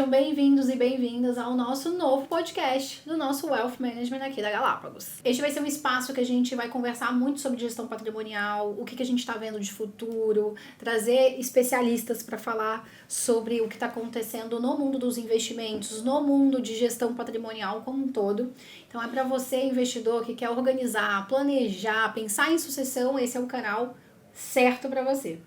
Sejam bem-vindos e bem-vindas ao nosso novo podcast do nosso Wealth Management aqui da Galápagos. Este vai ser um espaço que a gente vai conversar muito sobre gestão patrimonial, o que a gente está vendo de futuro, trazer especialistas para falar sobre o que está acontecendo no mundo dos investimentos, no mundo de gestão patrimonial como um todo. Então é para você, investidor, que quer organizar, planejar, pensar em sucessão, esse é o canal certo para você.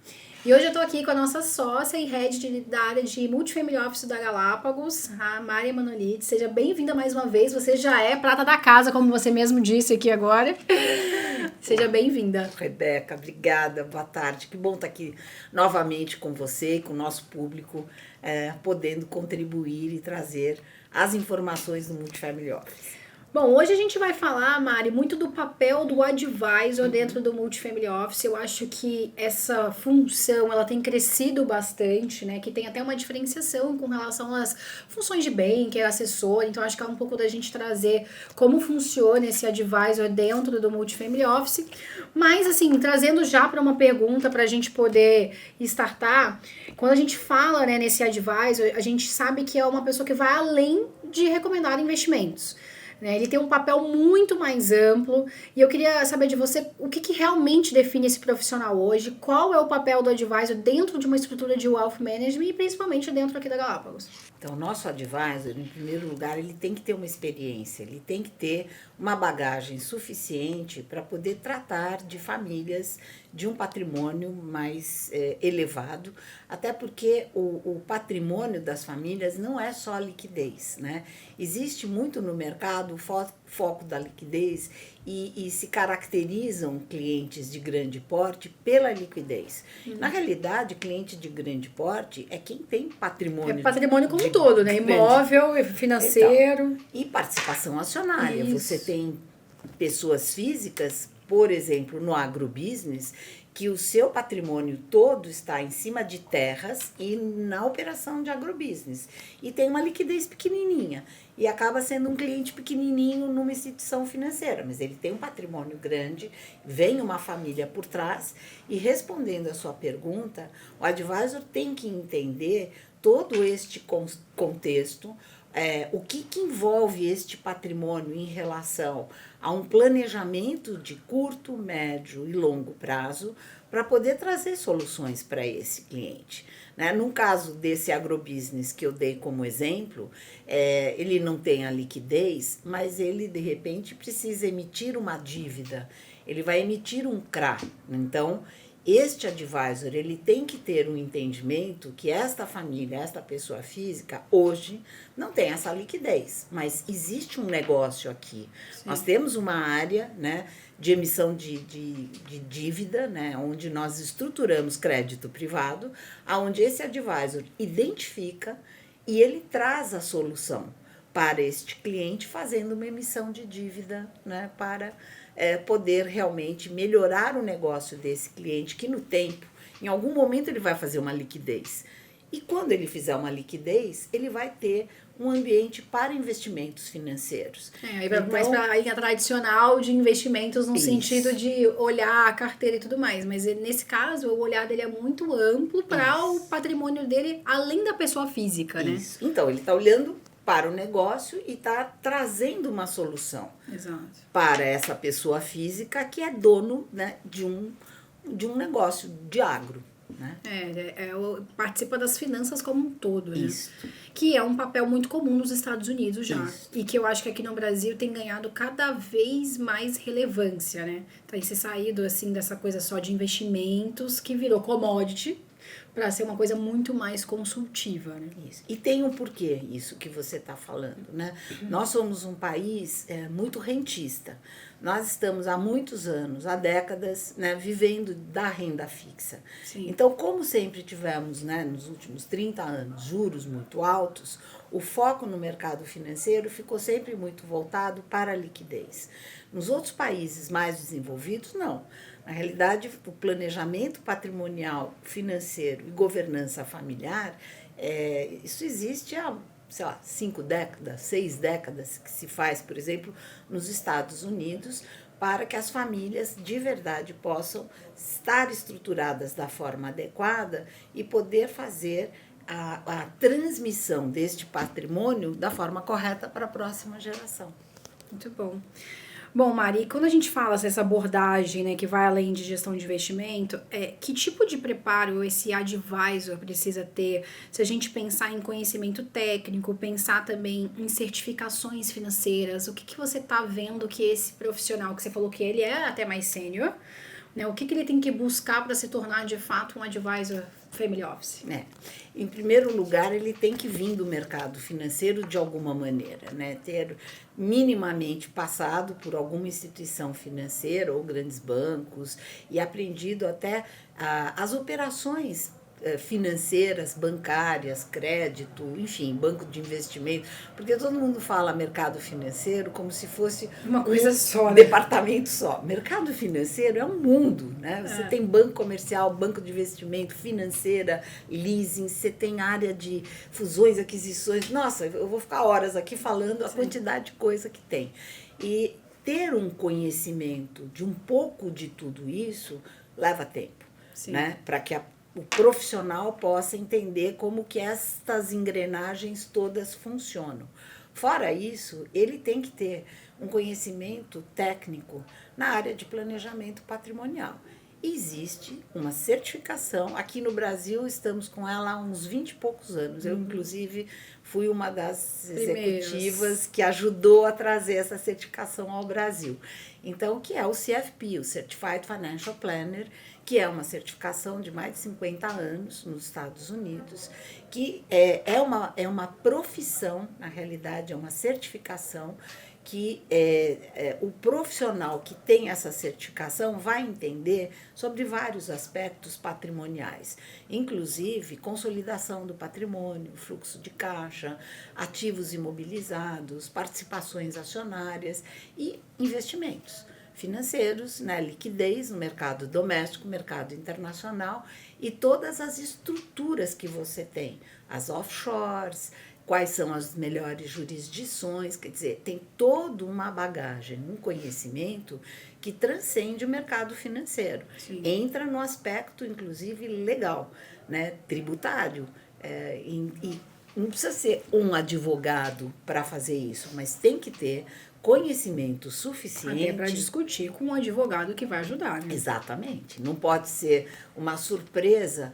E hoje eu tô aqui com a nossa sócia e head da área de Multifamily Office da Galápagos, a Mari Manoliti. Seja bem-vinda mais uma vez. Você já é prata da casa, como você mesmo disse aqui agora. Seja bem-vinda. Rebeca, obrigada. Boa tarde. Que bom estar aqui novamente com você, com o nosso público, podendo contribuir e trazer as informações do Multifamily Office. Bom, hoje a gente vai falar, Mari, muito do papel do advisor dentro do Multifamily Office. Eu acho que essa função, ela tem crescido bastante, né? Que tem até uma diferenciação com relação às funções de banker, assessor. Então, acho que é um pouco da gente trazer como funciona esse advisor dentro do Multifamily Office. Mas, assim, trazendo já para uma pergunta para a gente poder startar, quando a gente fala, né, nesse advisor, a gente sabe que é uma pessoa que vai além de recomendar investimentos. Ele tem um papel muito mais amplo e eu queria saber de você o que realmente define esse profissional hoje, qual é o papel do advisor dentro de uma estrutura de wealth management e principalmente dentro aqui da Galápagos. Então, o nosso advisor, em primeiro lugar, ele tem que ter uma experiência, ele tem que ter uma bagagem suficiente para poder tratar de famílias de um patrimônio mais elevado, até porque o patrimônio das famílias não é só a liquidez, né? Existe muito no mercado o foco da liquidez e se caracterizam clientes de grande porte pela liquidez. Na realidade, cliente de grande porte é quem tem patrimônio. É patrimônio como um todo, né? Imóvel, financeiro. Então, e participação acionária. Isso. Você tem pessoas físicas, por exemplo, no agrobusiness, que o seu patrimônio todo está em cima de terras e na operação de agrobusiness. E tem uma liquidez pequenininha. E acaba sendo um cliente pequenininho numa instituição financeira. Mas ele tem um patrimônio grande, vem uma família por trás. E respondendo a sua pergunta, o advisor tem que entender todo este contexto, o que envolve este patrimônio em relação a um planejamento de curto, médio e longo prazo para poder trazer soluções para esse cliente. Né? No caso desse agrobusiness que eu dei como exemplo, ele não tem a liquidez, mas ele, de repente, precisa emitir uma dívida, ele vai emitir um CRA. Então, este advisor, ele tem que ter um entendimento que esta família, esta pessoa física, hoje não tem essa liquidez, mas existe um negócio aqui. Sim. Nós temos uma área, né, de emissão de dívida, né, onde nós estruturamos crédito privado, onde esse advisor identifica e ele traz a solução para este cliente, fazendo uma emissão de dívida, né, para poder realmente melhorar o negócio desse cliente, que no tempo, em algum momento ele vai fazer uma liquidez. E quando ele fizer uma liquidez, ele vai ter um ambiente para investimentos financeiros. Aí vai mais para a linha tradicional de investimentos no sentido de olhar a carteira e tudo mais. Mas nesse caso, o olhar dele é muito amplo para o patrimônio dele, além da pessoa física, né? Então, ele está olhando para o negócio e está trazendo uma solução. Exato. Para essa pessoa física que é dono, né, de um negócio de agro. Né? Participa das finanças como um todo, né? Isso. Que é um papel muito comum nos Estados Unidos já. Isso. E que eu acho que aqui no Brasil tem ganhado cada vez mais relevância, né? Tem se saído assim dessa coisa só de investimentos que virou commodity para ser uma coisa muito mais consultiva, né? Isso. E tem um porquê isso que você está falando, né? Nós somos um país muito rentista. Nós estamos há muitos anos, há décadas, né, vivendo da renda fixa. Sim. Então, como sempre tivemos, né, nos últimos 30 anos, juros muito altos, o foco no mercado financeiro ficou sempre muito voltado para a liquidez. Nos outros países mais desenvolvidos, não. Na realidade, o planejamento patrimonial, financeiro e governança familiar, isso existe há, sei lá, 5 décadas, 6 décadas, que se faz, por exemplo, nos Estados Unidos, para que as famílias de verdade possam estar estruturadas da forma adequada e poder fazer a transmissão deste patrimônio da forma correta para a próxima geração. Muito bom. Bom, Mari, quando a gente fala dessa abordagem, né, que vai além de gestão de investimento, que tipo de preparo esse advisor precisa ter? Se a gente pensar em conhecimento técnico, pensar também em certificações financeiras, o que você está vendo que esse profissional, que você falou que ele é até mais sênior, né, o que ele tem que buscar para se tornar de fato um advisor family office? Em primeiro lugar, ele tem que vir do mercado financeiro de alguma maneira, né? Ter minimamente passado por alguma instituição financeira ou grandes bancos e aprendido até as operações financeiras, bancárias, crédito, enfim, banco de investimento, porque todo mundo fala mercado financeiro como se fosse uma coisa só, né? Departamento só. Mercado financeiro é um mundo, né? Você tem banco comercial, banco de investimento, financeira, leasing, você tem área de fusões, aquisições. Nossa, eu vou ficar horas aqui falando a quantidade de coisa que tem. E ter um conhecimento de um pouco de tudo isso leva tempo, né? Para que o profissional possa entender como que estas engrenagens todas funcionam. Fora isso, ele tem que ter um conhecimento técnico na área de planejamento patrimonial. Existe uma certificação, aqui no Brasil estamos com ela há uns 20 e poucos anos. Eu, inclusive, fui uma das executivas que ajudou a trazer essa certificação ao Brasil. Então, que é o CFP, o Certified Financial Planner, que é uma certificação de mais de 50 anos nos Estados Unidos, que é uma profissão, na realidade é uma certificação, que o profissional que tem essa certificação vai entender sobre vários aspectos patrimoniais, inclusive consolidação do patrimônio, fluxo de caixa, ativos imobilizados, participações acionárias e investimentos financeiros, né, liquidez no mercado doméstico, mercado internacional e todas as estruturas que você tem, as offshores, quais são as melhores jurisdições, quer dizer, tem toda uma bagagem, um conhecimento que transcende o mercado financeiro. Sim. Entra no aspecto, inclusive, legal, né, tributário, e não precisa ser um advogado para fazer isso, mas tem que ter conhecimento suficiente para discutir com um advogado que vai ajudar, né? Exatamente. Não pode ser uma surpresa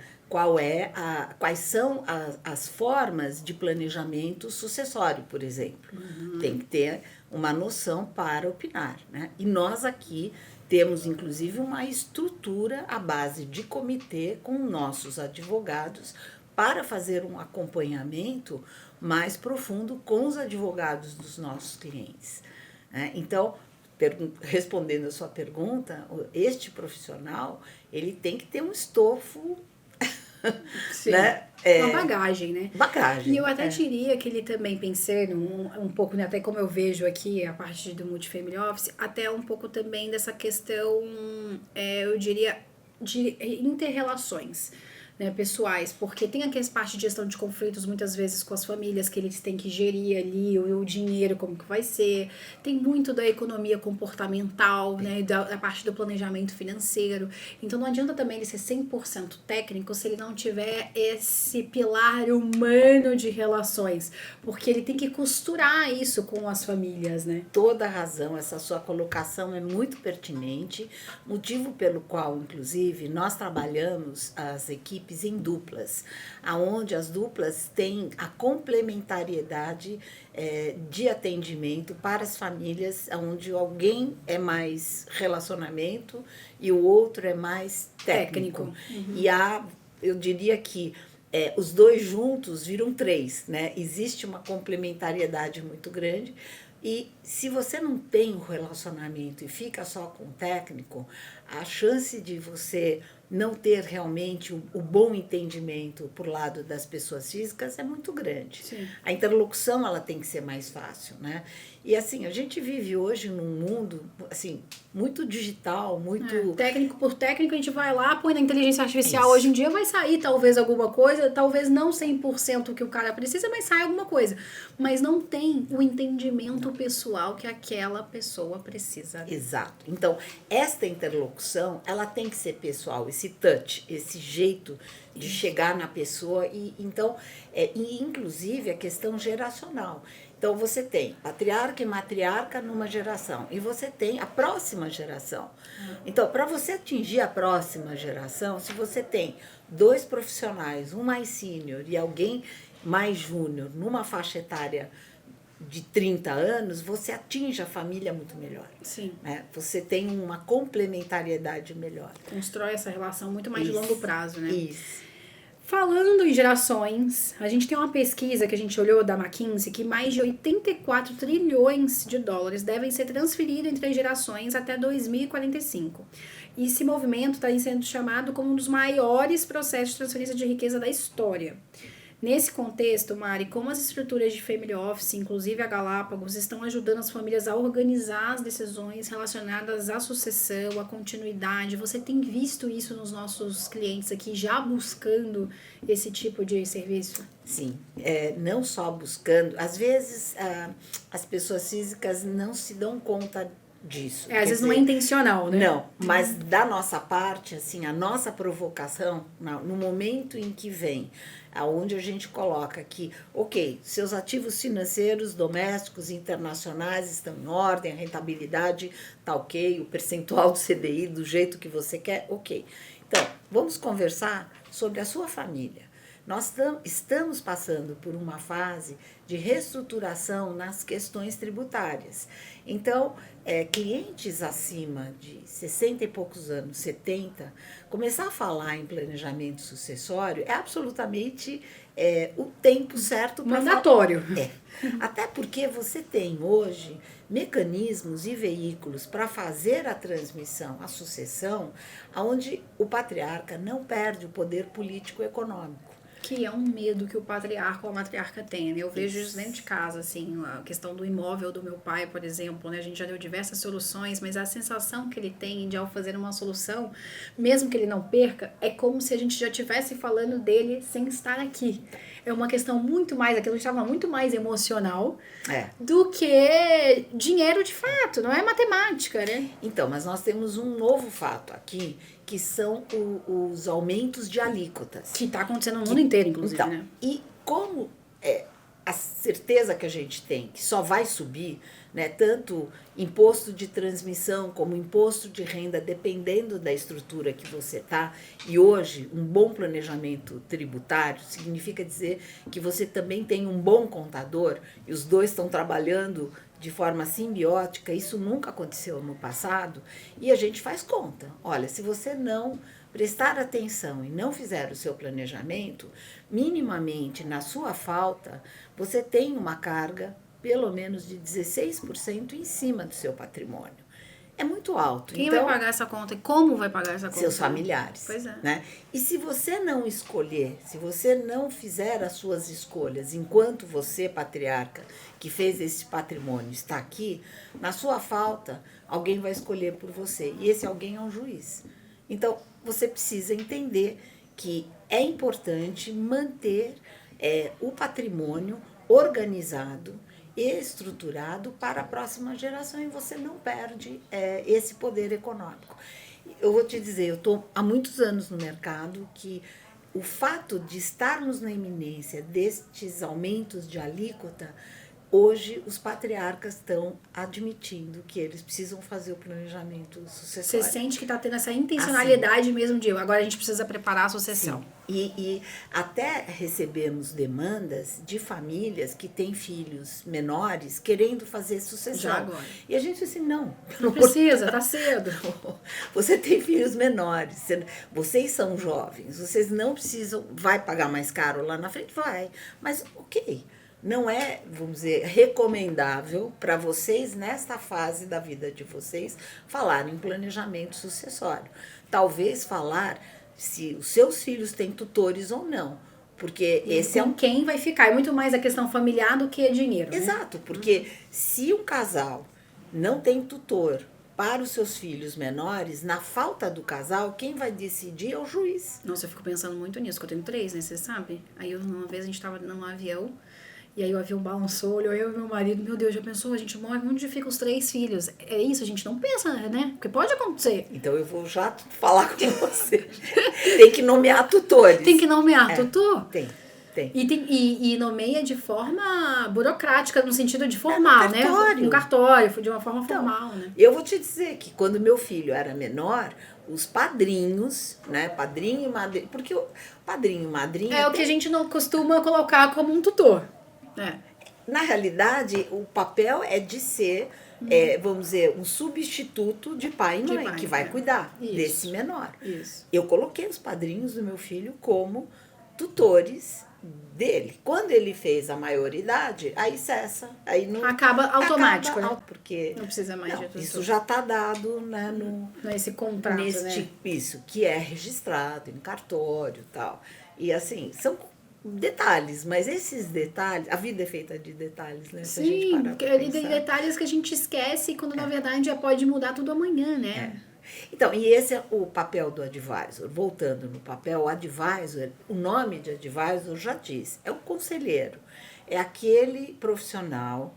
quais são as formas de planejamento sucessório, por exemplo. Tem que ter uma noção para opinar, né? E nós aqui temos, inclusive, uma estrutura à base de comitê com nossos advogados para fazer um acompanhamento mais profundo com os advogados dos nossos clientes. Então, respondendo a sua pergunta, este profissional, ele tem que ter um estofo, sim, né? Uma bagagem, né? Bagagem. E eu até diria que ele também, pensando um pouco, né, até como eu vejo aqui a parte do Multifamily Office, até um pouco também dessa questão, eu diria, de interrelações, né, pessoais, porque tem aquela parte de gestão de conflitos muitas vezes com as famílias, que eles têm que gerir ali o dinheiro, como que vai ser, tem muito da economia comportamental, né, da parte do planejamento financeiro, então não adianta também ele ser 100% técnico se ele não tiver esse pilar humano de relações, porque ele tem que costurar isso com as famílias, né? Toda razão, essa sua colocação é muito pertinente, motivo pelo qual, inclusive, nós trabalhamos as equipes em duplas, aonde as duplas têm a complementariedade de atendimento para as famílias, onde alguém é mais relacionamento e o outro é mais técnico. E eu diria que os dois juntos viram 3, né? Existe uma complementariedade muito grande. E se você não tem um relacionamento e fica só com o técnico, a chance de você não ter realmente o bom entendimento por lado das pessoas físicas é muito grande. Sim. A interlocução ela tem que ser mais fácil, né? E assim, a gente vive hoje num mundo assim, muito digital, muito... técnico por técnico, a gente vai lá, põe na inteligência artificial. Isso. Hoje em dia vai sair talvez alguma coisa, talvez não 100% o que o cara precisa, mas sai alguma coisa. Mas não tem o entendimento pessoal que aquela pessoa precisa. Exato. Então, esta interlocução execução, ela tem que ser pessoal, esse touch, esse jeito de chegar na pessoa. E então, e inclusive a questão geracional. Então, você tem patriarca e matriarca numa geração, e você tem a próxima geração. Então, para você atingir a próxima geração, se você tem 2 profissionais, um mais sênior e alguém mais júnior, numa faixa etária de 30 anos, você atinge a família muito melhor. Sim. Né? Você tem uma complementariedade melhor. Constrói essa relação muito mais de longo prazo, né? Isso. Falando em gerações, a gente tem uma pesquisa que a gente olhou da McKinsey que mais de 84 trilhões de dólares devem ser transferidos entre as gerações até 2045. E esse movimento está sendo chamado como um dos maiores processos de transferência de riqueza da história. Nesse contexto, Mari, como as estruturas de family office, inclusive a Galápagos, estão ajudando as famílias a organizar as decisões relacionadas à sucessão, à continuidade? Você tem visto isso nos nossos clientes aqui, já buscando esse tipo de serviço? Sim, não só buscando. Às vezes, as pessoas físicas não se dão conta disso. Às vezes não é intencional, né? Não, mas da nossa parte, assim, a nossa provocação, no momento em que vem, aonde a gente coloca que, ok, seus ativos financeiros domésticos e internacionais estão em ordem, a rentabilidade está ok, o percentual do CDI do jeito que você quer, ok. Então, vamos conversar sobre a sua família. Nós estamos passando por uma fase de reestruturação nas questões tributárias. Então, clientes acima de 60 e poucos anos, 70, começar a falar em planejamento sucessório é absolutamente o tempo certo para mandatório. Até porque você tem hoje mecanismos e veículos para fazer a transmissão, a sucessão, onde o patriarca não perde o poder político-econômico. Que é um medo que o patriarca ou a matriarca tem, né? Eu vejo isso dentro de casa, assim, a questão do imóvel do meu pai, por exemplo, né? A gente já deu diversas soluções, mas a sensação que ele tem de ao fazer uma solução, mesmo que ele não perca, é como se a gente já estivesse falando dele sem estar aqui. É uma questão muito mais, aquilo estava muito mais emocional do que dinheiro de fato, não é matemática, né? Então, mas nós temos um novo fato aqui, que são os aumentos de alíquotas. Que está acontecendo no mundo inteiro, inclusive, então, né? E como a certeza que a gente tem que só vai subir, né, tanto imposto de transmissão como imposto de renda, dependendo da estrutura que você está, e hoje um bom planejamento tributário significa dizer que você também tem um bom contador, e os dois estão trabalhando de forma simbiótica. Isso nunca aconteceu no passado, e a gente faz conta. Olha, se você não prestar atenção e não fizer o seu planejamento, minimamente na sua falta, você tem uma carga pelo menos de 16% em cima do seu patrimônio. É muito alto. Quem então, vai pagar essa conta e como vai pagar essa conta? Seus familiares. Pois é. Né? E se você não escolher, se você não fizer as suas escolhas, enquanto você, patriarca, que fez esse patrimônio, está aqui, na sua falta, alguém vai escolher por você. E esse alguém é um juiz. Então, você precisa entender que é importante manter o patrimônio organizado, estruturado para a próxima geração, e você não perde esse poder econômico. Eu vou te dizer, eu estou há muitos anos no mercado, que o fato de estarmos na iminência destes aumentos de alíquota, hoje os patriarcas estão admitindo que eles precisam fazer o planejamento sucessório. Você sente que está tendo essa intencionalidade assim, mesmo de agora a gente precisa preparar a sucessão. Sim. E até recebemos demandas de famílias que têm filhos menores querendo fazer sucessão. Já agora. E a gente disse assim, não precisa, tá cedo. Você tem filhos menores, vocês são jovens, vocês não precisam, vai pagar mais caro lá na frente? Vai, mas ok. Não é, vamos dizer, recomendável para vocês, nesta fase da vida de vocês, falar em planejamento sucessório. Talvez falar se os seus filhos têm tutores ou não. Porque esse é quem vai ficar. É muito mais a questão familiar do que dinheiro. Exato, porque se um casal não tem tutor para os seus filhos menores, na falta do casal, quem vai decidir é o juiz. Nossa, eu fico pensando muito nisso, porque eu tenho 3, né? Você sabe? Aí uma vez a gente estava num avião. E aí o avião balançou, olhou eu e meu marido, meu Deus, já pensou? A gente morre, onde ficam os 3 filhos? É isso, a gente não pensa, né? Porque pode acontecer. Então eu vou já falar com você. Tem que nomear tutores. Tem que nomear tutor? Tem. E nomeia de forma burocrática, no sentido de formal, no cartório. né? No cartório, de uma forma formal, né? Eu vou te dizer que quando meu filho era menor, os padrinhos, né? Padrinho e madrinha. Porque o padrinho e madrinha. É o que a gente não costuma colocar como um tutor. Na realidade, o papel é de ser, vamos dizer, um substituto de pai e mãe, que vai cuidar desse menor. Isso. Eu coloquei os padrinhos do meu filho como tutores dele. Quando ele fez a maioridade, aí cessa. Aí não, acaba automático, né? Porque não precisa mais de tutor. Isso já está dado, né, nesse contrato, né? Isso, que é registrado em cartório e tal. E assim, são detalhes, mas esses detalhes, a vida é feita de detalhes, né? Sim, detalhes que a gente esquece quando na verdade já pode mudar tudo amanhã, né? Então, e esse é o papel do advisor. Voltando no papel, o advisor, o nome de advisor já diz, é o conselheiro. É aquele profissional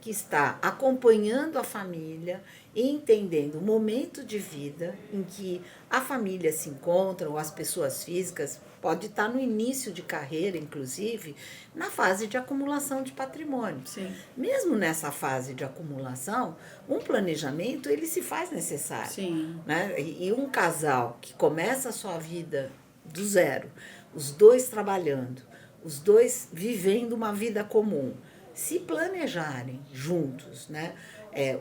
que está acompanhando a família e entendendo o momento de vida em que a família se encontra, ou as pessoas físicas, pode estar no início de carreira, inclusive, na fase de acumulação de patrimônio. Sim. Mesmo nessa fase de acumulação, um planejamento ele se faz necessário. Sim. Né? E um casal que começa a sua vida do zero, os dois trabalhando, os dois vivendo uma vida comum, se planejarem juntos, né?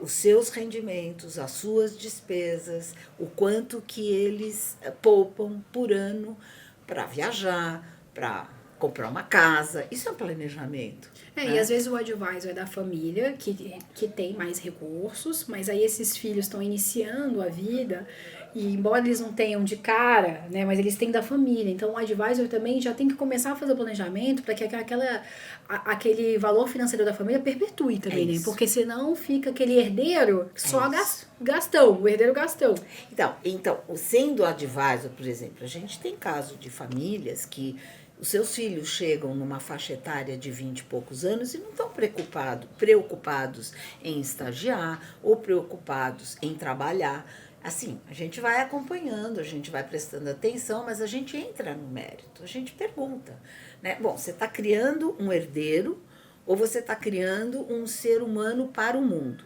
Os seus rendimentos, as suas despesas, o quanto que eles poupam por ano para viajar, para comprar uma casa, isso é um planejamento. E às vezes o advisor é da família, que tem mais recursos, mas aí esses filhos estão iniciando a vida, e embora eles não tenham de cara, né, mas eles têm da família, então o advisor também já tem que começar a fazer o planejamento para que aquele valor financeiro da família perpetue também, né? Porque senão fica aquele herdeiro só gastão, o herdeiro gastão. Então, sendo advisor, por exemplo, a gente tem caso de famílias que os seus filhos chegam numa faixa etária de 20 e poucos anos e não estão preocupados em estagiar ou preocupados em trabalhar. Assim, a gente vai acompanhando, a gente vai prestando atenção, mas a gente entra no mérito, a gente pergunta, né? Bom, você está criando um herdeiro ou você está criando um ser humano para o mundo?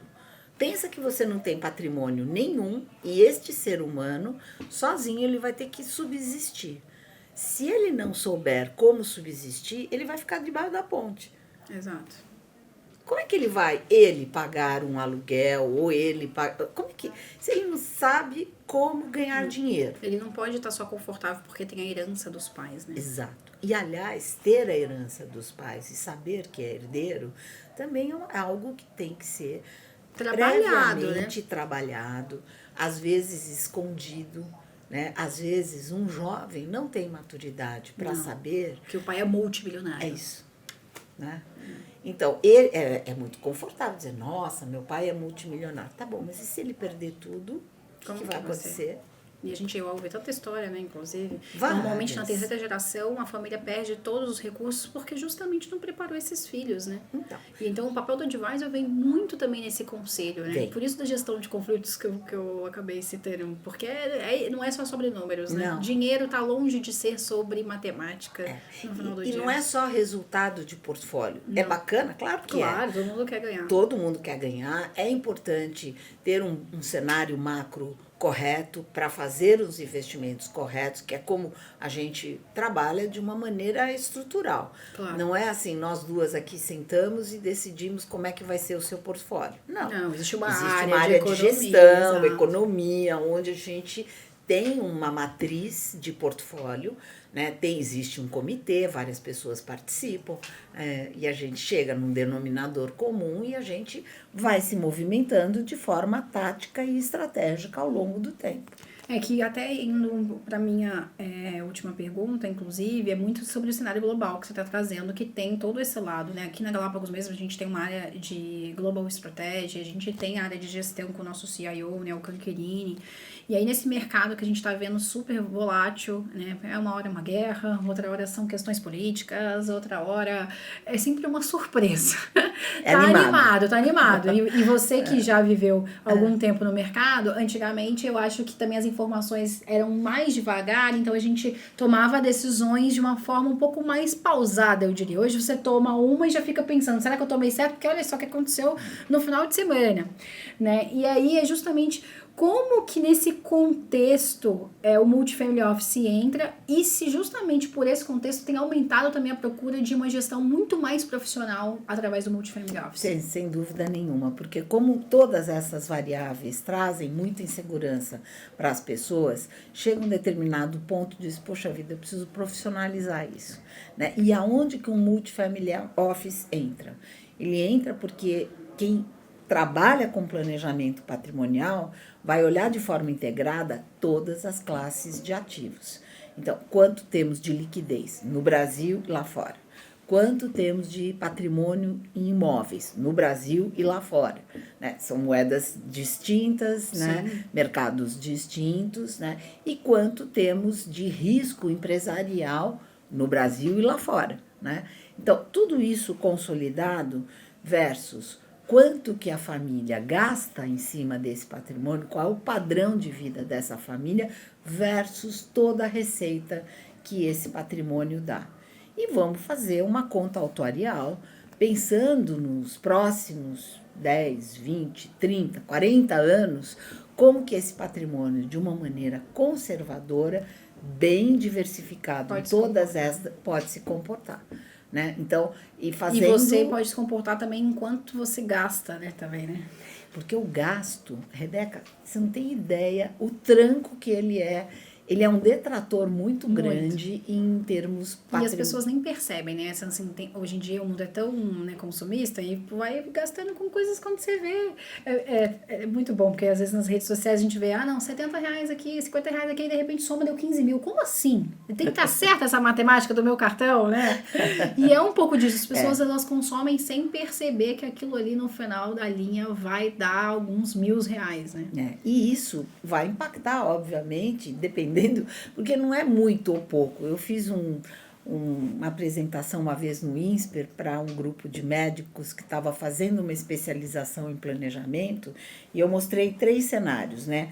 Pensa que você não tem patrimônio nenhum e este ser humano, sozinho, ele vai ter que subsistir. Se ele não souber como subsistir, ele vai ficar debaixo da ponte. Exato. Como é que ele vai, pagar um aluguel, ou se ele não sabe como ganhar dinheiro? Ele não pode estar só confortável porque tem a herança dos pais, né? Exato. E, aliás, ter a herança dos pais e saber que é herdeiro também é algo que tem que ser previamente trabalhado, às vezes escondido. Né? Às vezes um jovem não tem maturidade para saber que o pai é multimilionário. É isso, né? Então, ele é muito confortável dizer, nossa, meu pai é multimilionário. Tá bom, mas e se ele perder tudo, o que vai acontecer? E a gente ouve tanta história, né, inclusive. Várias. Normalmente, na terceira geração, a família perde todos os recursos porque justamente não preparou esses filhos, né? Então, o papel do advisor vem muito também nesse conselho, né? Por isso da gestão de conflitos que eu acabei citando. Porque não é só sobre números, né? Não. Dinheiro tá longe de ser sobre matemática no final do dia. E não é só resultado de portfólio. Não. É bacana? Claro que Claro, todo mundo quer ganhar. Todo mundo quer ganhar. É importante ter um cenário macro correto para fazer os investimentos corretos, que é como a gente trabalha de uma maneira estrutural. Claro. Não é assim, nós duas aqui sentamos e decidimos como é que vai ser o seu portfólio. Não, existe uma área de gestão, economia, onde a gente tem uma matriz de portfólio, né? Existe um comitê, várias pessoas participam, e a gente chega num denominador comum e a gente vai se movimentando de forma tática e estratégica ao longo do tempo. Que até indo para a minha última pergunta, inclusive, é muito sobre o cenário global que você está trazendo, que tem todo esse lado, né? Aqui na Galápagos mesmo, a gente tem uma área de Global Strategy, a gente tem a área de gestão com o nosso CIO, né, o Canquerini, E aí, nesse mercado que a gente está vendo super volátil, né? Uma hora é uma guerra, outra hora são questões políticas, outra hora é sempre uma surpresa. Tá animado. E você que já viveu algum tempo no mercado, antigamente eu acho que também as informações eram mais devagar, então a gente tomava decisões de uma forma um pouco mais pausada, eu diria. Hoje você toma uma e já fica pensando, será que eu tomei certo? Porque olha só o que aconteceu no final de semana, né? E aí é justamente como que nesse contexto o Multifamily Office entra e se justamente por esse contexto tem aumentado também a procura de uma gestão muito mais profissional através do Multifamily Office. Sem dúvida nenhuma, porque como todas essas variáveis trazem muita insegurança para as pessoas, chega um determinado ponto e diz, poxa vida, eu preciso profissionalizar isso, né? E aonde que um Multifamily Office entra? Ele entra porque quem trabalha com planejamento patrimonial vai olhar de forma integrada todas as classes de ativos. Então, quanto temos de liquidez no Brasil e lá fora? Quanto temos de patrimônio em imóveis no Brasil e lá fora? Né? São moedas distintas, né? Mercados distintos, né? E quanto temos de risco empresarial no Brasil e lá fora, né? Então, tudo isso consolidado versus quanto que a família gasta em cima desse patrimônio, qual é o padrão de vida dessa família versus toda a receita que esse patrimônio dá. E vamos fazer uma conta atuarial pensando nos próximos 10, 20, 30, 40 anos, como que esse patrimônio, de uma maneira conservadora, bem diversificado, todas essas, pode se comportar. Né? Então, e fazendo... E você pode se comportar também enquanto você gasta, né? Também, né? Porque o gasto, Rebeca, você não tem ideia o tranco que ele é. Ele é um detrator muito grande em termos patrimoniais. E as pessoas nem percebem, né? Assim, hoje em dia o mundo é tão, né, consumista e vai gastando com coisas quando você vê. É muito bom, porque às vezes nas redes sociais a gente vê, não, R$70 aqui, R$50 aqui, e de repente soma deu 15 mil. Como assim? Tem que estar certa essa matemática do meu cartão, né? E é um pouco disso. As pessoas elas consomem sem perceber que aquilo ali no final da linha vai dar alguns R$1.000, né? E isso vai impactar, obviamente, dependendo, porque não é muito ou pouco. Eu fiz uma apresentação uma vez no INSPER para um grupo de médicos que estava fazendo uma especialização em planejamento e eu mostrei 3 cenários, né?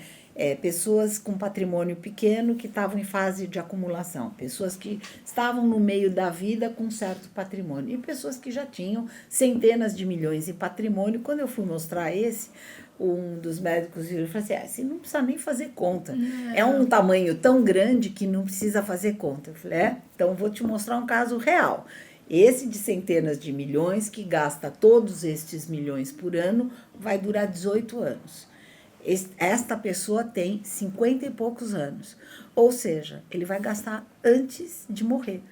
Pessoas com patrimônio pequeno que estavam em fase de acumulação, pessoas que estavam no meio da vida com certo patrimônio e pessoas que já tinham centenas de milhões em patrimônio. Quando eu fui mostrar um dos médicos virou e falou assim, você não precisa nem fazer conta. É um tamanho tão grande que não precisa fazer conta. Eu falei, então vou te mostrar um caso real. Esse de centenas de milhões, que gasta todos estes milhões por ano, vai durar 18 anos. Esta pessoa tem 50 e poucos anos. Ou seja, ele vai gastar antes de morrer.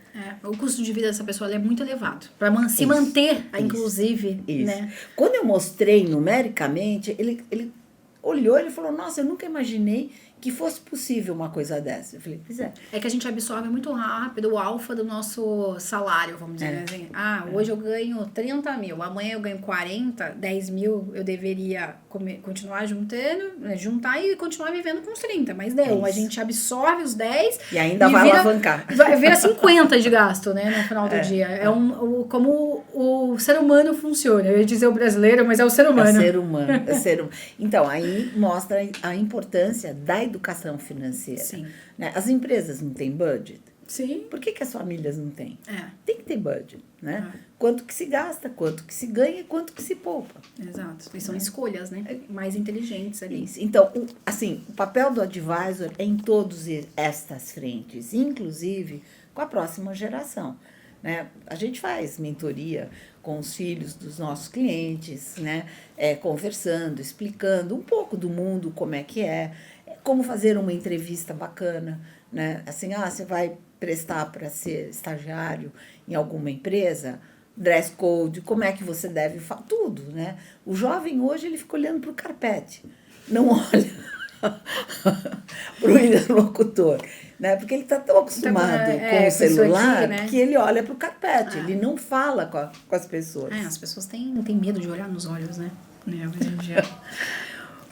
O custo de vida dessa pessoa é muito elevado. Para se manter, inclusive. Isso. Né? Quando eu mostrei numericamente, ele olhou e falou, nossa, eu nunca imaginei que fosse possível uma coisa dessa. Eu falei, pois é. É que a gente absorve muito rápido o alfa do nosso salário, vamos dizer assim. Hoje eu ganho 30 mil, amanhã eu ganho 40, 10 mil eu deveria continuar juntando, né, juntar e continuar vivendo com os 30. Mas não, a gente absorve os 10 e ainda vai alavancar. Vira 50 de gasto, né, no final do dia. Como o ser humano funciona. Eu ia dizer o brasileiro, mas é o ser humano. É o ser humano. Então, aí mostra a importância da educação financeira. Sim. Né? As empresas não têm budget? Sim. Por que as famílias não têm? Tem que ter budget, né? Quanto que se gasta, quanto que se ganha e quanto que se poupa. Exato. E são escolhas, né? Mais inteligentes ali. Isso. Então, o papel do advisor é em todas estas frentes, inclusive com a próxima geração. Né? A gente faz mentoria com os filhos dos nossos clientes, né? Conversando, explicando um pouco do mundo, como é que como fazer uma entrevista bacana, né? Assim, você vai prestar para ser estagiário em alguma empresa, dress code, como é que você deve fazer, tudo, né? O jovem hoje, ele fica olhando para o carpete, não olha para o interlocutor, né? Porque ele está tão acostumado com o celular aqui, né? Que ele olha para o carpete, ele não fala com as pessoas. As pessoas têm medo de olhar nos olhos, né? Hoje em dia.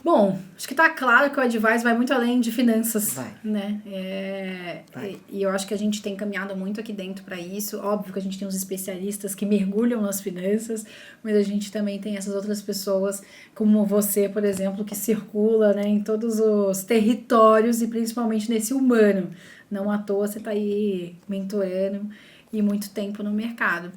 Bom, acho que tá claro que o Advise vai muito além de finanças, Vai. né? Vai. E eu acho que a gente tem caminhado muito aqui dentro para isso. Óbvio que a gente tem os especialistas que mergulham nas finanças, mas a gente também tem essas outras pessoas, como você, por exemplo, que circula, né, em todos os territórios e principalmente nesse humano. Não à toa você tá aí mentorando e muito tempo no mercado.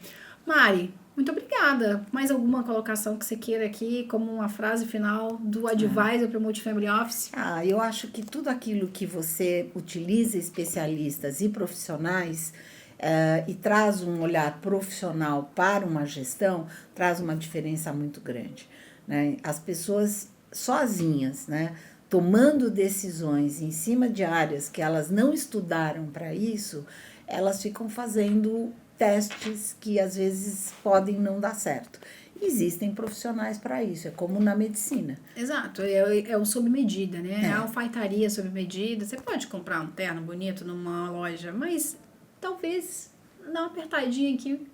Mari, muito obrigada. Mais alguma colocação que você queira aqui, como uma frase final do Advisor para o Multifamily Office? Eu acho que tudo aquilo que você utiliza especialistas e profissionais e traz um olhar profissional para uma gestão, traz uma diferença muito grande, né? As pessoas sozinhas, né, tomando decisões em cima de áreas que elas não estudaram para isso, elas ficam fazendo testes que às vezes podem não dar certo. Existem profissionais para isso, é como na medicina. Exato, é o sob medida, né? É a alfaiataria sob medida. Você pode comprar um terno bonito numa loja, mas talvez dar uma apertadinha aqui,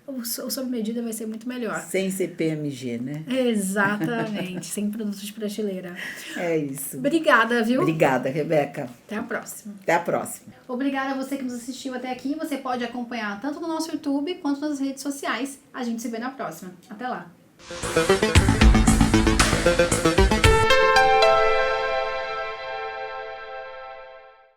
o sob medida vai ser muito melhor. Sem CPMG, né? Exatamente, sem produtos de prateleira. É isso. Obrigada, viu? Obrigada, Rebeca. Até a próxima. Até a próxima. Obrigada a você que nos assistiu até aqui. Você pode acompanhar tanto no nosso YouTube quanto nas redes sociais. A gente se vê na próxima. Até lá.